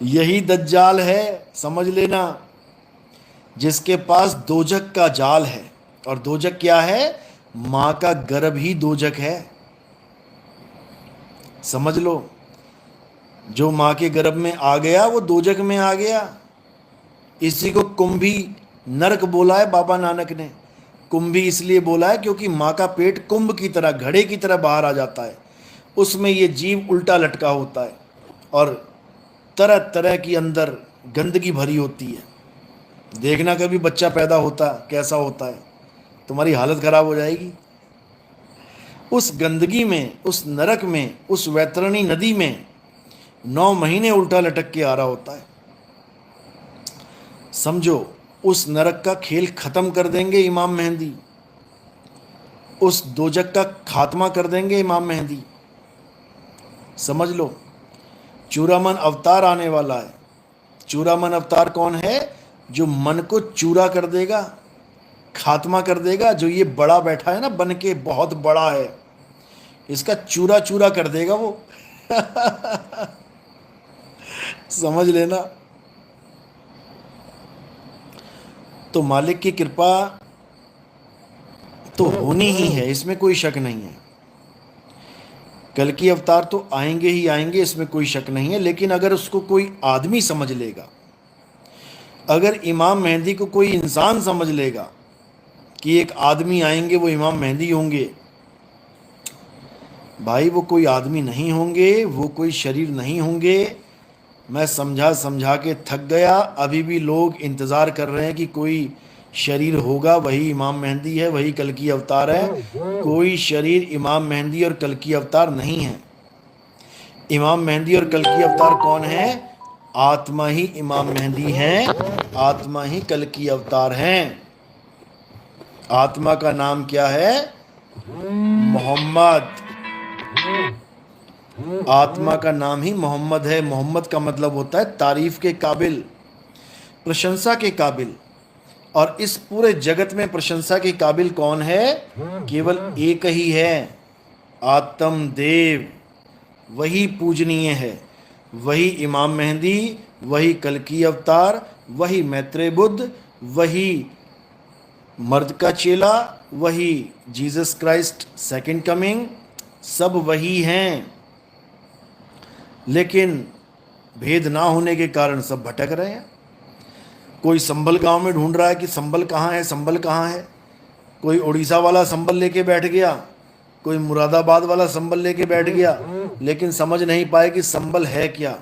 यही दज्जाल है, समझ लेना, जिसके पास दोजक का जाल है। और दोजक क्या है? मां का गर्भ ही दोजक है, समझ लो। जो मां के गर्भ में आ गया वो दोजक में आ गया। इसी को कुंभी नरक बोला है बाबा नानक ने। कुंभी इसलिए बोला है क्योंकि माँ का पेट कुंभ की तरह, घड़े की तरह बाहर आ जाता है। उसमें ये जीव उल्टा लटका होता है और तरह तरह की अंदर गंदगी भरी होती है। देखना कभी बच्चा पैदा होता कैसा होता है, तुम्हारी हालत खराब हो जाएगी। उस गंदगी में, उस नरक में, उस वैतरणी नदी में 9 महीने उल्टा लटक के आ रहा होता है। समझो, उस नरक का खेल खत्म कर देंगे इमाम मेहंदी, उस दोजक का खात्मा कर देंगे इमाम मेहंदी। समझ लो, चूरामन अवतार आने वाला है। चूरामन अवतार कौन है? जो मन को चूरा कर देगा, खात्मा कर देगा। जो ये बड़ा बैठा है ना, बन के बहुत बड़ा है, इसका चूरा चूरा कर देगा वो। समझ लेना। तो मालिक की कृपा तो होनी ही है, इसमें कोई शक नहीं है। कल की अवतार तो आएंगे ही आएंगे, इसमें कोई शक नहीं है। लेकिन अगर उसको कोई आदमी समझ लेगा, अगर इमाम मेहंदी को कोई इंसान समझ लेगा कि एक आदमी आएंगे वो इमाम मेहंदी होंगे, भाई वो कोई आदमी नहीं होंगे, वो कोई शरीर नहीं होंगे। मैं समझा समझा के थक गया। अभी भी लोग इंतज़ार कर रहे हैं कि कोई शरीर होगा, वही इमाम मेहंदी है, वही कल की अवतार है। कोई शरीर इमाम मेहंदी और कल की अवतार नहीं है। इमाम मेहंदी और कल की अवतार कौन है? आत्मा ही इमाम मेहंदी है, आत्मा ही कल की अवतार हैं। आत्मा का नाम क्या है? मोहम्मद। आत्मा का नाम ही मोहम्मद है। मोहम्मद का मतलब होता है तारीफ के काबिल, प्रशंसा के काबिल। और इस पूरे जगत में प्रशंसा के काबिल कौन है? केवल एक ही है, आत्म देव। वही पूजनीय है, वही इमाम मेहंदी, वही कल की अवतार, वही मैत्रेय बुद्ध, वही मर्द का चेला, वही जीसस क्राइस्ट सेकंड कमिंग, सब वही हैं। लेकिन भेद ना होने के कारण सब भटक रहे हैं। कोई संभल गांव में ढूंढ रहा है कि संभल कहाँ है, संभल कहाँ है। कोई उड़ीसा वाला संभल लेके बैठ गया, कोई मुरादाबाद वाला संभल लेके बैठ गया, लेकिन समझ नहीं पाए कि संभल है क्या।